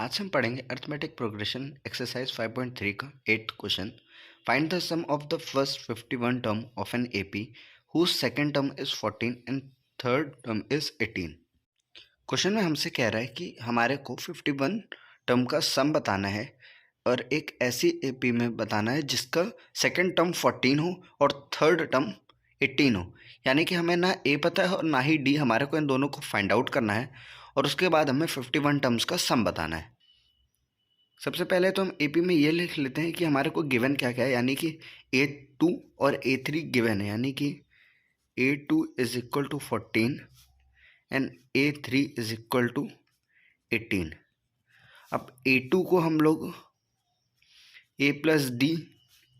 आज हम पढ़ेंगे अर्थमेटिक प्रोग्रेशन एक्सरसाइज 5.3 का 8th question. Find the sum of the first 51 term of an AP whose second term is 14 and third term is 18। Question में हमसे कह रहा है कि हमारे को 51 टर्म का सम बताना है और एक ऐसी एपी में बताना है जिसका सेकंड टर्म 14 हो और थर्ड टर्म 18 हो। यानी कि हमें ना ए पता है और ना ही डी, हमारे को इन दोनों को फाइंड आउट करना है और उसके बाद हमें 51 टर्म्स का सम बताना है। सबसे पहले तो हम एपी में ये लिख लेते हैं कि हमारे को गिवन क्या क्या है, यानी कि A2 और A3 गिवन है, यानी कि A2 is equal to 14 and A3 is equal to 18। अब A2 को हम लोग A plus d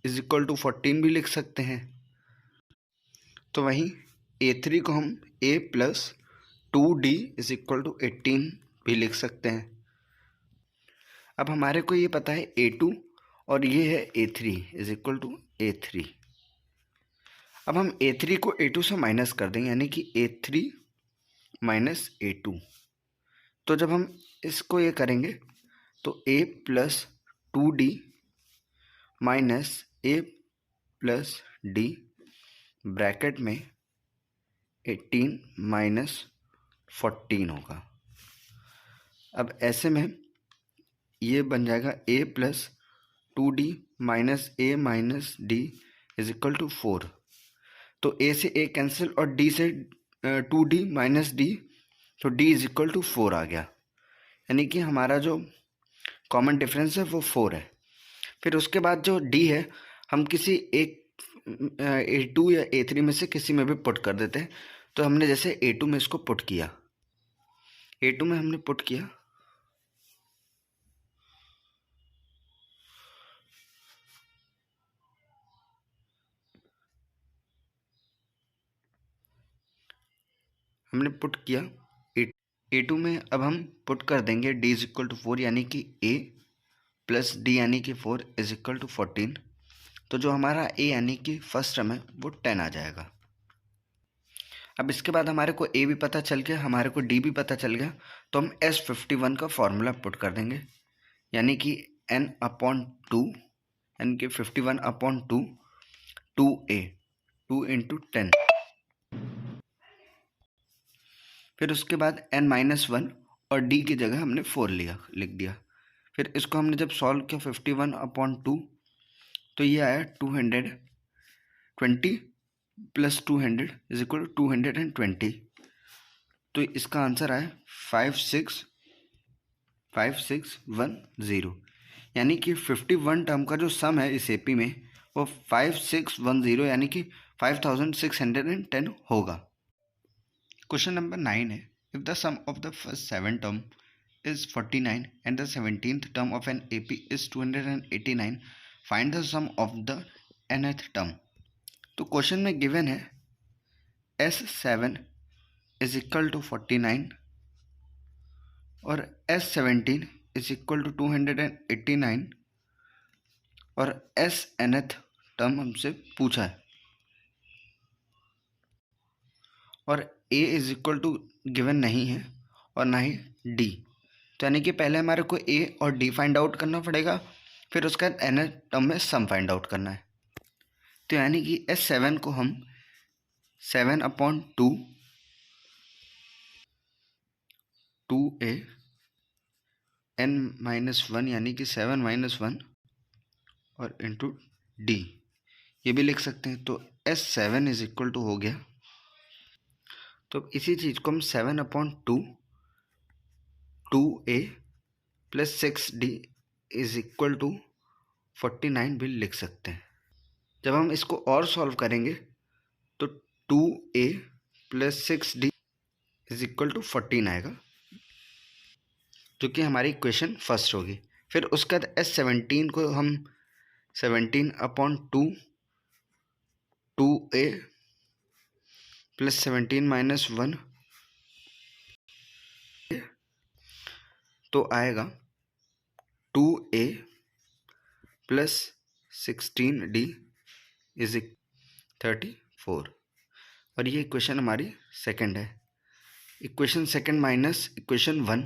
is equal to 14 भी लिख सकते हैं, तो वहीं A3 को हम A plus 2D is equal to 18 भी लिख सकते हैं। अब हमारे को ये पता है A2 और ये है A3 is equal to A3। अब हम A3 को A2 से माइनस कर देंगे, यानी कि A3 माइनस A2। तो जब हम इसको ये करेंगे तो A plus 2D minus A plus D bracket में 18 माइनस 14 होगा। अब ऐसे में ये बन जाएगा A plus 2D minus A minus D is equal to 4। तो A से A कैंसिल और D से 2D माइनस D, तो D इज इक्वल टू 4 आ गया, यानी कि हमारा जो कॉमन डिफरेंस है वो 4 है। फिर उसके बाद जो D है हम किसी एक A2 या A3 में से किसी में भी पुट कर देते हैं। तो हमने जैसे A2 में इसको पुट किया, A2 में हमने पुट किया A2 में। अब हम पुट कर देंगे D इज इक्वल टू 4, यानी कि A प्लस D यानी कि 4 इज इक्वल टू 14। तो जो हमारा A यानी कि फर्स्ट टर्म है वो 10 आ जाएगा। अब इसके बाद हमारे को A भी पता चल गया, हमारे को D भी पता चल गया, तो हम S51 का फॉर्मूला पुट कर देंगे, यानी कि n/2 यानी कि 51/2 2A 2 इंटू 10। फिर उसके बाद n-1 और D की जगह हमने 4 लिख दिया। फिर इसको हमने जब सॉल्व किया 51/2, तो ये आया 220 प्लस 200 इज इक्वल टू 220। तो इसका आंसर आया 5610, यानी कि 51 टर्म का जो सम है इस एपी में वो 5610 यानी कि 5610 होगा। क्वेश्चन नंबर 9 है, if the sum of the first 7 term is 49 and the 17th term of an AP is 289, find the sum of the nth term। तो क्वेश्चन में गिवन है S7 इज इक्वल टू 49 और S17 is equal to 289 और nth term हमसे पूछा है और A is equal to given नहीं है और ना ही D। तो यानी कि पहले हमारे को A और D फाइंड आउट करना पड़ेगा, फिर उसका nth टर्म में सम फाइंड आउट करना है। तो यानी कि S7 को हम 7/2 2A n-1 यानी कि 7-1 और इंटू D ये भी लिख सकते हैं। तो S7 इज इक्वल टू हो गया, तो इसी चीज़ को हम 7/2 2A plus 6D is equal to 49 भी लिख सकते हैं। जब हम इसको और सॉल्व करेंगे तो 2A plus 6D is equal to 14 आएगा, जो कि हमारी इक्वेशन फर्स्ट होगी। फिर उसके बाद S17 को हम 17/2 2A प्लस 17-1 तो आएगा 2A प्लस 16D इज 34, और ये इक्वेशन हमारी सेकंड है। इक्वेशन सेकंड माइनस इक्वेशन 1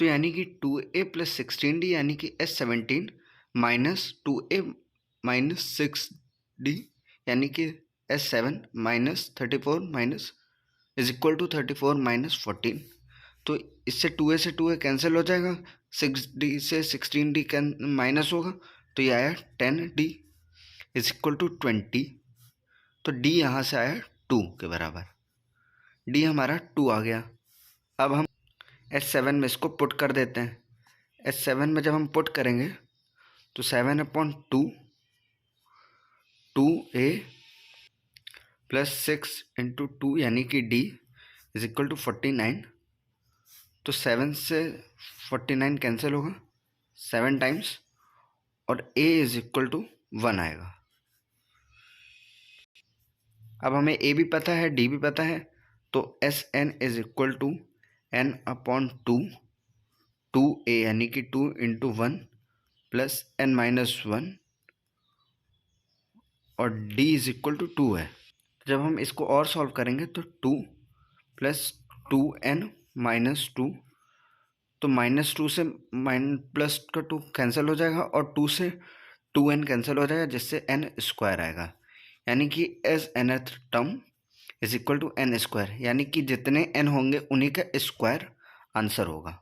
तो यानी कि 2a प्लस 16d यानी कि S17 minus 2a minus 6d यानी कि S7 minus 34 minus is equal to 34 minus 14। तो इससे 2a से 2a कैंसिल हो जाएगा, 6d से 16d कैन माइनस होगा, तो ये आया 10d इज इक्वल टू 20। तो d यहाँ से आया 2 के बराबर, d हमारा 2 आ गया। अब हम S7 में इसको पुट कर देते हैं। S7 में जब हम पुट करेंगे तो 7/2 2a प्लस 6/2 यानी कि d इज इक्वल टू 49। तो 7 से 49 कैंसिल होगा 7 टाइम्स और a इज इक्वल टू 1 आएगा। अब हमें a भी पता है d भी पता है, तो Sn is equal to n/2 2a यानी कि 2/1 प्लस n-1 और d इज इक्वल टू 2 है। जब हम इसको और सॉल्व करेंगे तो 2 प्लस 2n-2, तो -2 से प्लस का 2 कैंसिल हो जाएगा और 2 से 2n कैंसिल हो जाएगा, जिससे n स्क्वायर आएगा, यानी कि as nth term is equal to n square, यानी कि जितने n होंगे उन्हीं का स्क्वायर आंसर होगा।